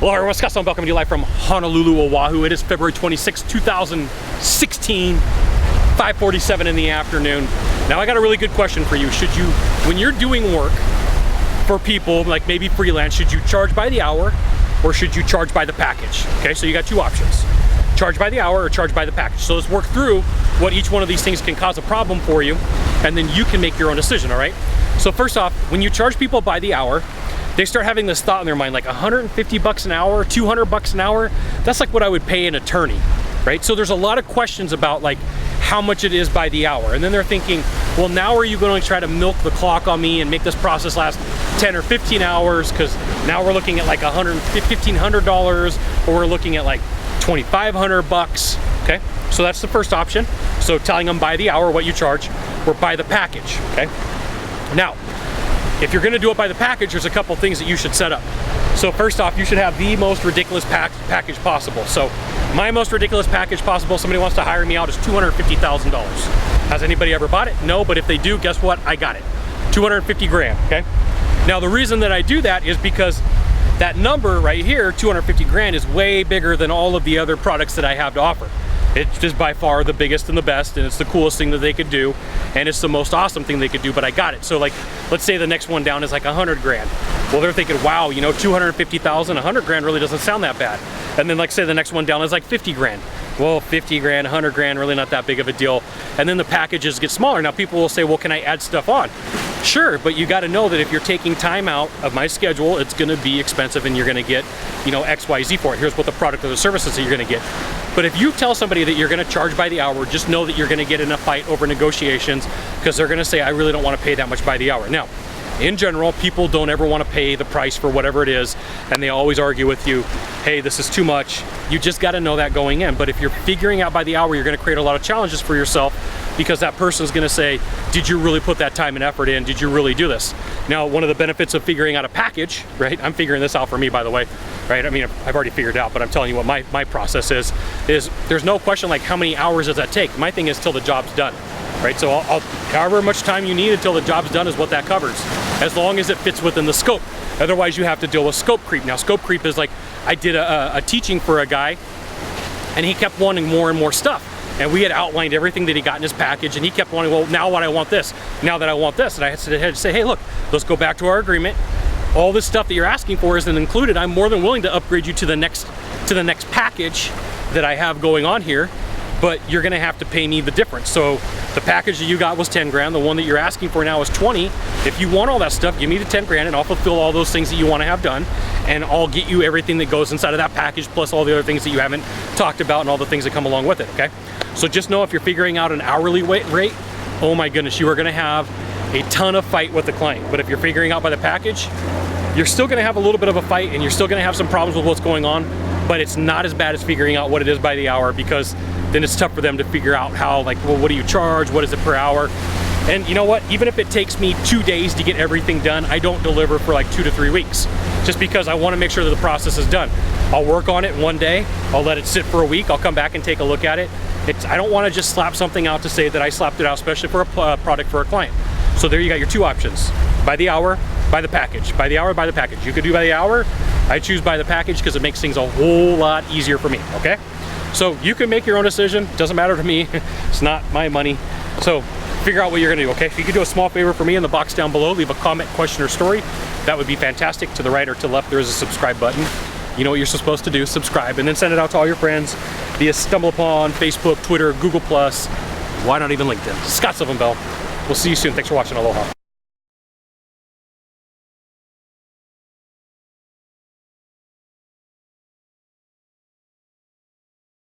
Hello everyone, Sylvan Bell coming to you live from Honolulu, Oahu. It is February 26, 2016, 5:47 in the afternoon. Now I got a really good question for you. Should you, when you're doing work for people, like maybe freelance, should you charge by the hour or should you charge by the package? Okay, so you got two options. Charge by the hour or charge by the package. So let's work through what each one of these things can cause a problem for you, and then you can make your own decision, all right? So first off, when you charge people by the hour, they start having this thought in their mind, like 150 bucks an hour, 200 bucks an hour, that's like what I would pay an attorney, right? So there's a lot of questions about like how much it is by the hour. And then they're thinking, well, now are you going to try to milk the clock on me and make this process last 10 or 15 hours? Because now we're looking at like $1,500, or we're looking at like 2,500 bucks, okay? So that's the first option. So telling them by the hour what you charge, or by the package, okay? Now, if you're gonna do it by the package, there's a couple things that you should set up. So first off, you should have the most ridiculous package possible. So my most ridiculous package possible, somebody wants to hire me out, is $250,000. Has anybody ever bought it? No, but if they do, guess what? I got it. 250 grand, okay? Now the reason that I do that is because that number right here, 250 grand, is way bigger than all of the other products that I have to offer. It's just by far the biggest and the best, and it's the coolest thing that they could do, and it's the most awesome thing they could do, but I got it. So like, let's say the next one down is like 100 grand. Well, they're thinking, wow, you know, 250,000, 100 grand really doesn't sound that bad. And then like say the next one down is like 50 grand. Well, 50 grand, 100 grand, really not that big of a deal. And then the packages get smaller. Now people will say, well, can I add stuff on? Sure, but you got to know that if you're taking time out of my schedule, it's going to be expensive and you're going to get, you know, X, Y, Z for it. Here's what the product or the services that you're going to get. But if you tell somebody that you're going to charge by the hour, just know that you're going to get in a fight over negotiations, because they're going to say, I really don't want to pay that much by the hour. Now, in general, people don't ever want to pay the price for whatever it is, and they always argue with you, hey, this is too much. You just got to know that going in. But if you're figuring out by the hour, you're going to create a lot of challenges for yourself, because that person is going to say, did you really put that time and effort in? Did you really do this? Now, one of the benefits of figuring out a package, right? I'm figuring this out for me, by the way, right? I mean, I've already figured it out, but I'm telling you what my process is there's no question like how many hours does that take? My thing is till the job's done, right? So I'll however much time you need until the job's done is what that covers, as long as it fits within the scope. Otherwise, you have to deal with scope creep. Now, scope creep is like, I did a teaching for a guy, and he kept wanting more and more stuff. And we had outlined everything that he got in his package, and he kept wanting, well, now what I want this, now that I want this. And I had to say, hey, look, let's go back to our agreement. All this stuff that you're asking for isn't included. I'm more than willing to upgrade you to the next package that I have going on here, but you're gonna have to pay me the difference. So the package that you got was 10 grand, the one that you're asking for now is 20. If you want all that stuff, give me the 10 grand and I'll fulfill all those things that you wanna have done, and I'll get you everything that goes inside of that package, plus all the other things that you haven't talked about and all the things that come along with it, okay? So just know if you're figuring out an hourly rate, oh my goodness, you are gonna have a ton of fight with the client. But if you're figuring out by the package, you're still gonna have a little bit of a fight and you're still gonna have some problems with what's going on, but it's not as bad as figuring out what it is by the hour, because then it's tough for them to figure out how, like, well, what do you charge? What is it per hour? And you know what? Even if it takes me 2 days to get everything done, I don't deliver for like 2 to 3 weeks, just because I want to make sure that the process is done. I'll work on it one day, I'll let it sit for a week, I'll come back and take a look at it. I don't want to just slap something out to say that I slapped it out, especially for a product for a client. So there you got your two options: by the hour, by the package. By the hour, by the package. You could do by the hour. I choose by the package because it makes things a whole lot easier for me, okay? So you can make your own decision. Doesn't matter to me. It's not my money. So figure out what you're gonna do, okay? If you could do a small favor for me in the box down below, leave a comment, question, or story, that would be fantastic. To the right or to the left, there is a subscribe button. You know what you're supposed to do, subscribe, and then send it out to all your friends via StumbleUpon, Facebook, Twitter, Google+, why not even LinkedIn? Sylvan Bell. We'll see you soon. Thanks for watching. Aloha.